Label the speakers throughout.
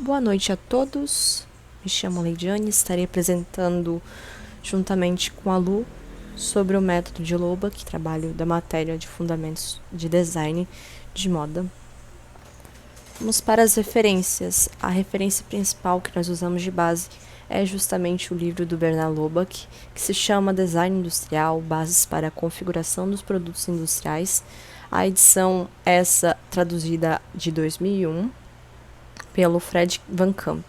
Speaker 1: Boa noite a todos, me chamo Leidiane e estarei apresentando, juntamente com a Lu, sobre o método de Loback, trabalho da matéria de fundamentos de design de moda. Vamos para as referências. A referência principal que nós usamos de base é justamente o livro do Bernard Loback, que se chama Design Industrial, Bases para a Configuração dos Produtos Industriais. A edição essa traduzida de 2001, pelo Fred Van Camp.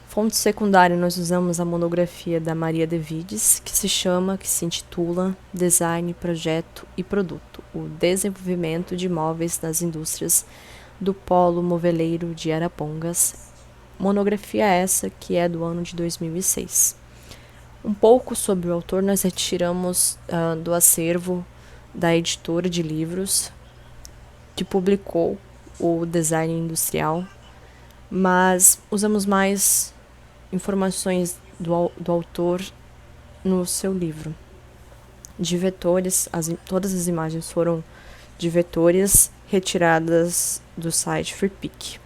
Speaker 1: Fonte secundária, nós usamos a monografia da Maria de Vides, que se intitula Design, Projeto e Produto, o desenvolvimento de móveis nas indústrias do Polo Moveleiro de Arapongas. Monografia essa que é do ano de 2006. Um pouco sobre o autor nós retiramos do acervo da editora de livros que publicou o design industrial, mas usamos mais informações do autor no seu livro. De vetores, todas as imagens foram de vetores retiradas do site Freepik.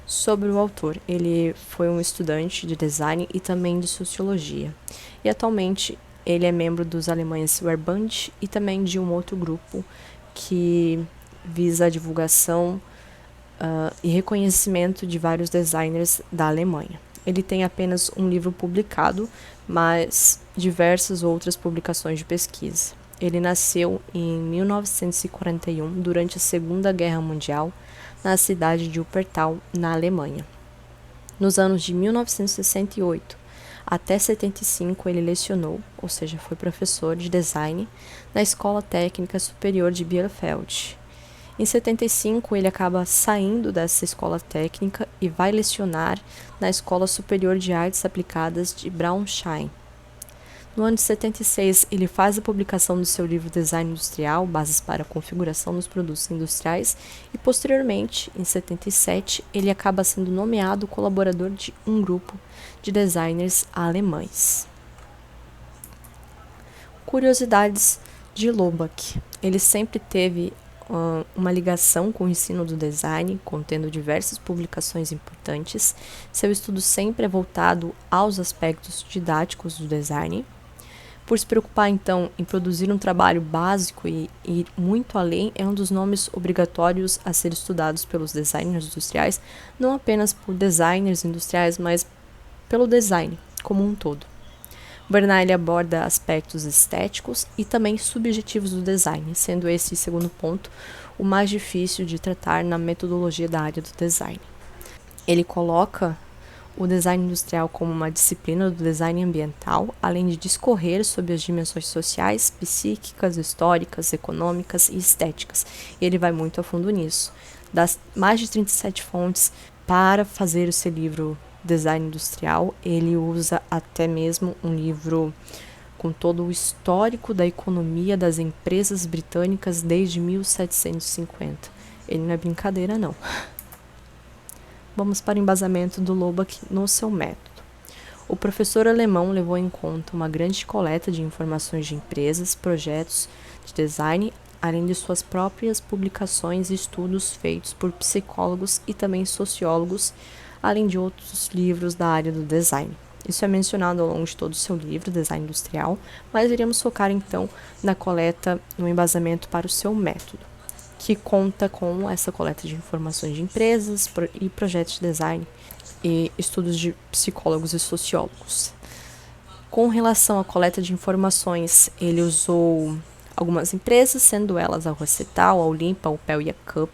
Speaker 1: Sobre o autor, ele foi um estudante de design e também de sociologia, e atualmente ele é membro dos alemães Verband e também de um outro grupo que visa a divulgação e reconhecimento de vários designers da Alemanha. Ele tem apenas um livro publicado, mas diversas outras publicações de pesquisa. Ele nasceu em 1941, durante a Segunda Guerra Mundial, na cidade de Wuppertal, na Alemanha. Nos anos de 1968 até 75, ele lecionou, ou seja, foi professor de design, na Escola Técnica Superior de Bielefeld. Em 75, ele acaba saindo dessa escola técnica e vai lecionar na Escola Superior de Artes Aplicadas de Braunschweig. No ano de 76, ele faz a publicação do seu livro Design Industrial, Bases para a Configuração dos Produtos Industriais, e posteriormente, em 77, ele acaba sendo nomeado colaborador de um grupo de designers alemães. Curiosidades de Loback. Ele sempre teve uma ligação com o ensino do design, contendo diversas publicações importantes. Seu estudo sempre é voltado aos aspectos didáticos do design. Por se preocupar, então, em produzir um trabalho básico e ir muito além, é um dos nomes obrigatórios a ser estudados pelos designers industriais, não apenas por designers industriais, mas pelo design como um todo. Bernard ele aborda aspectos estéticos e também subjetivos do design, sendo esse segundo ponto o mais difícil de tratar na metodologia da área do design. Ele coloca o design industrial como uma disciplina do design ambiental, além de discorrer sobre as dimensões sociais, psíquicas, históricas, econômicas e estéticas. Ele vai muito a fundo nisso. Das mais de 37 fontes para fazer o seu livro Design Industrial, ele usa até mesmo um livro com todo o histórico da economia das empresas britânicas desde 1750. Ele não é brincadeira, não. Vamos para o embasamento do Loback no seu método. O professor alemão levou em conta uma grande coleta de informações de empresas, projetos de design, além de suas próprias publicações e estudos feitos por psicólogos e também sociólogos, além de outros livros da área do design. Isso é mencionado ao longo de todo o seu livro, Design Industrial, mas iremos focar então na coleta, no embasamento para o seu método, que conta com essa coleta de informações de empresas e projetos de design e estudos de psicólogos e sociólogos. Com relação à coleta de informações, ele usou algumas empresas, sendo elas a Rocetal, a Olimpa, a Opel e a Cup.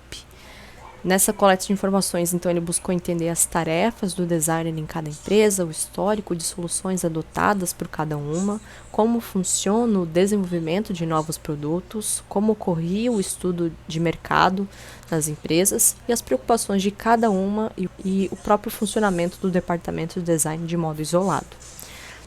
Speaker 1: Nessa coleta de informações, então, ele buscou entender as tarefas do designer em cada empresa, o histórico de soluções adotadas por cada uma, como funciona o desenvolvimento de novos produtos, como ocorria o estudo de mercado nas empresas e as preocupações de cada uma e o próprio funcionamento do departamento de design de modo isolado.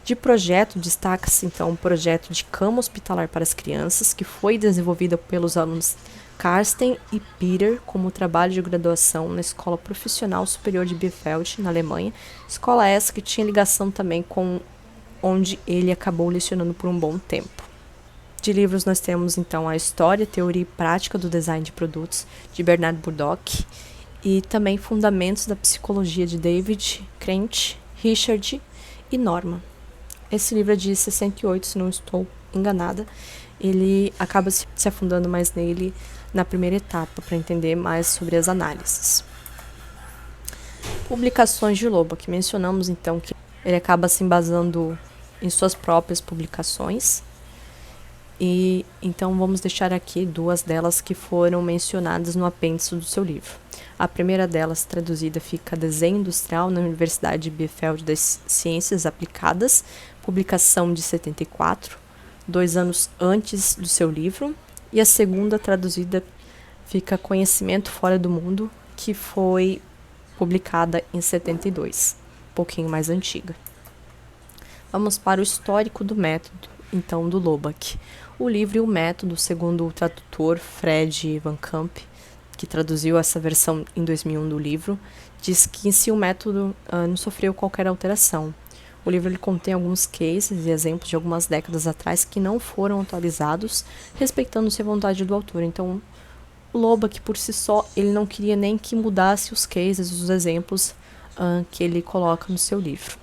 Speaker 1: De projeto, destaca-se, então, o projeto de cama hospitalar para as crianças, que foi desenvolvido pelos alunos Carsten e Peter como trabalho de graduação na Escola Profissional Superior de Bielefeld, na Alemanha, escola essa que tinha ligação também com onde ele acabou lecionando por um bom tempo. De livros nós temos então a História, Teoria e Prática do Design de Produtos, de Bernard Burdock, e também Fundamentos da Psicologia de David, Krent, Richard e Norman. Esse livro é de 68, se não estou enganada. Ele acaba se afundando mais nele na primeira etapa, para entender mais sobre as análises. Publicações de Loback. Mencionamos então que ele acaba se embasando em suas próprias publicações. E então vamos deixar aqui 2 delas que foram mencionadas no apêndice do seu livro. A primeira delas, traduzida, fica Desenho Industrial na Universidade de Bielefeld das Ciências Aplicadas, publicação de 74, 2 anos antes do seu livro. E a segunda, traduzida, fica Conhecimento Fora do Mundo, que foi publicada em 72, um pouquinho mais antiga. Vamos para o histórico do método, então, do Loback. O livro e o método, segundo o tradutor Fred Van Camp, que traduziu essa versão em 2001 do livro, diz que em si o método não sofreu qualquer alteração. O livro ele contém alguns cases e exemplos de algumas décadas atrás que não foram atualizados, respeitando-se a vontade do autor. Então, o Loback, por si só, ele não queria nem que mudasse os cases, os exemplos que ele coloca no seu livro.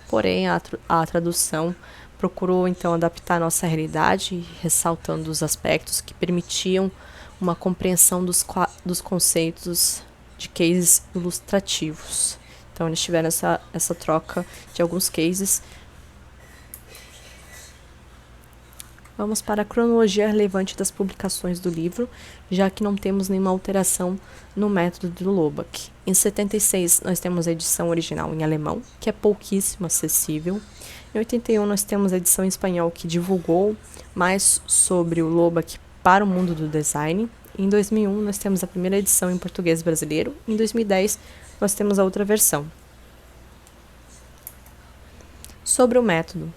Speaker 1: Porém, a tradução procurou, então, adaptar a nossa realidade, ressaltando os aspectos que permitiam uma compreensão dos conceitos de cases ilustrativos. Então, eles tiveram essa troca de alguns cases. Vamos para a cronologia relevante das publicações do livro, já que não temos nenhuma alteração no método do Loback. Em 76, nós temos a edição original em alemão, que é pouquíssimo acessível. Em 81, nós temos a edição em espanhol, que divulgou mais sobre o Loback para o mundo do design. Em 2001, nós temos a primeira edição em português brasileiro. Em 2010, nós temos a outra versão. Sobre o método.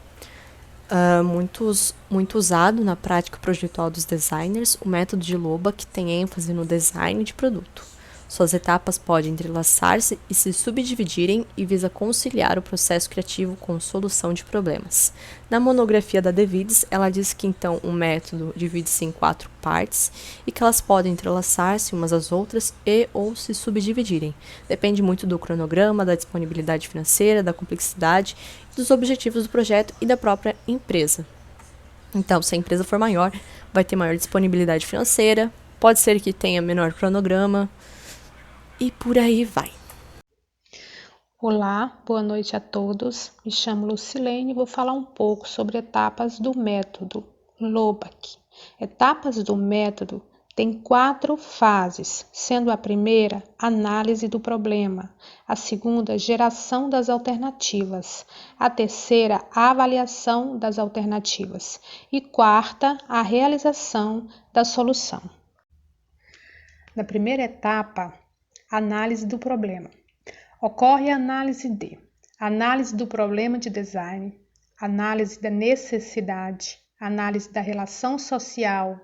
Speaker 1: Muito usado na prática projetual dos designers, o método de Loback tem ênfase no design de produto. Suas etapas podem entrelaçar-se e se subdividirem e visa conciliar o processo criativo com solução de problemas. Na monografia da Davids, ela diz que então o método divide-se em 4 partes e que elas podem entrelaçar-se umas às outras e ou se subdividirem. Depende muito do cronograma, da disponibilidade financeira, da complexidade, dos objetivos do projeto e da própria empresa. Então, se a empresa for maior, vai ter maior disponibilidade financeira, pode ser que tenha menor cronograma, e por aí vai.
Speaker 2: Olá, boa noite a todos. Me chamo Lucilene e vou falar um pouco sobre etapas do método Loback. Etapas do método têm 4 fases, sendo a primeira, análise do problema, a segunda, geração das alternativas, a terceira, avaliação das alternativas e quarta, a realização da solução. Na primeira etapa, análise do problema. Ocorre a análise do problema de design, análise da necessidade, análise da relação social,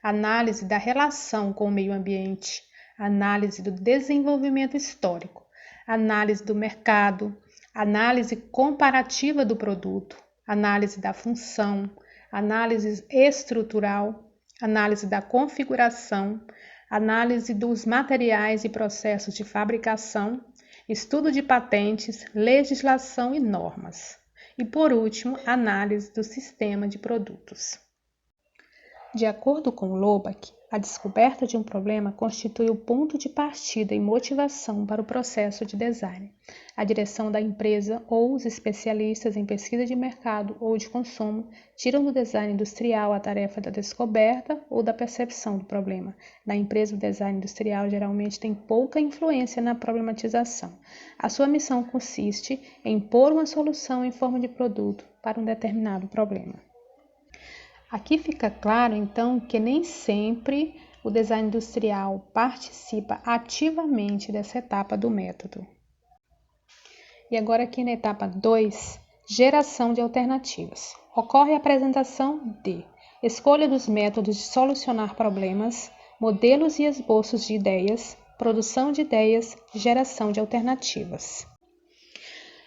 Speaker 2: análise da relação com o meio ambiente, análise do desenvolvimento histórico, análise do mercado, análise comparativa do produto, análise da função, análise estrutural, análise da configuração, análise dos materiais e processos de fabricação, estudo de patentes, legislação e normas. E, por último, análise do sistema de produtos. De acordo com Loback, a descoberta de um problema constitui o ponto de partida e motivação para o processo de design. A direção da empresa ou os especialistas em pesquisa de mercado ou de consumo tiram do design industrial a tarefa da descoberta ou da percepção do problema. Na empresa, o design industrial geralmente tem pouca influência na problematização. A sua missão consiste em pôr uma solução em forma de produto para um determinado problema. Aqui fica claro, então, que nem sempre o design industrial participa ativamente dessa etapa do método. E agora aqui na etapa 2, geração de alternativas. Ocorre a apresentação de escolha dos métodos de solucionar problemas, modelos e esboços de ideias, produção de ideias, geração de alternativas.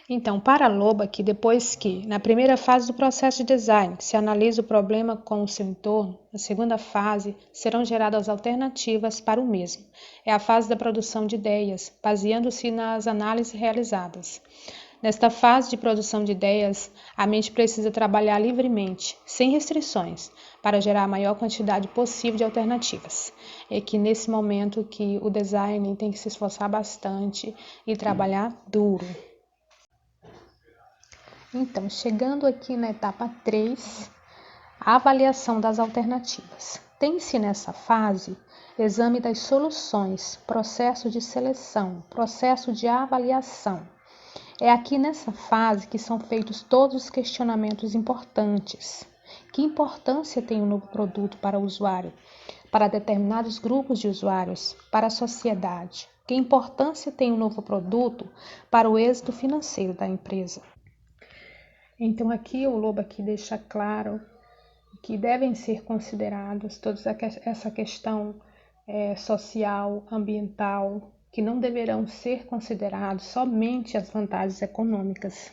Speaker 2: Então, para a Loback, depois que, na primeira fase do processo de design, se analisa o problema com o seu entorno, na segunda fase serão geradas alternativas para o mesmo. É a fase da produção de ideias, baseando-se nas análises realizadas. Nesta fase de produção de ideias, a mente precisa trabalhar livremente, sem restrições, para gerar a maior quantidade possível de alternativas. É que nesse momento que o design tem que se esforçar bastante e trabalhar duro. Então, chegando aqui na etapa 3, a avaliação das alternativas. Tem-se nessa fase exame das soluções, processo de seleção, processo de avaliação. É aqui nessa fase que são feitos todos os questionamentos importantes. Que importância tem um novo produto para o usuário, para determinados grupos de usuários, para a sociedade? Que importância tem um novo produto para o êxito financeiro da empresa? Então aqui o Loback deixa claro que devem ser considerados toda essa questão social, ambiental, que não deverão ser considerados somente as vantagens econômicas.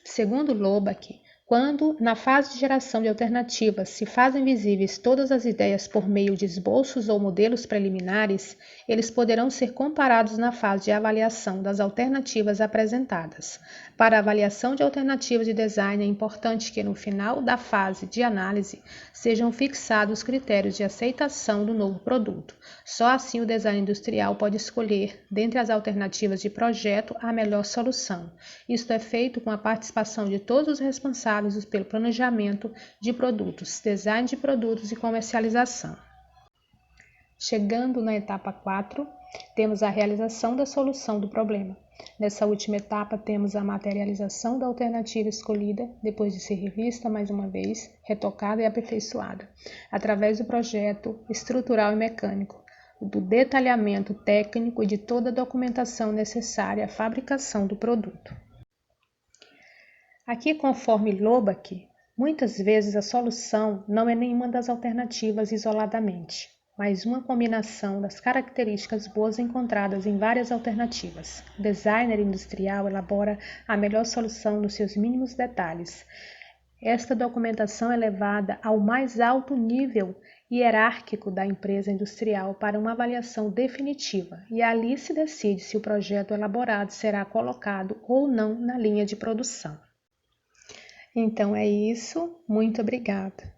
Speaker 2: Segundo Loback, quando, na fase de geração de alternativas, se fazem visíveis todas as ideias por meio de esboços ou modelos preliminares, eles poderão ser comparados na fase de avaliação das alternativas apresentadas. Para a avaliação de alternativas de design, é importante que, no final da fase de análise, sejam fixados critérios de aceitação do novo produto. Só assim o design industrial pode escolher, dentre as alternativas de projeto, a melhor solução. Isto é feito com a participação de todos os responsáveis pelo planejamento de produtos, design de produtos e comercialização. Chegando na etapa 4, temos a realização da solução do problema. Nessa última etapa, temos a materialização da alternativa escolhida, depois de ser revista mais uma vez, retocada e aperfeiçoada, através do projeto estrutural e mecânico, do detalhamento técnico e de toda a documentação necessária à fabricação do produto. Aqui, conforme Loback, muitas vezes a solução não é nenhuma das alternativas isoladamente, mas uma combinação das características boas encontradas em várias alternativas. O designer industrial elabora a melhor solução nos seus mínimos detalhes. Esta documentação é levada ao mais alto nível hierárquico da empresa industrial para uma avaliação definitiva, e ali se decide se o projeto elaborado será colocado ou não na linha de produção. Então é isso, muito obrigada.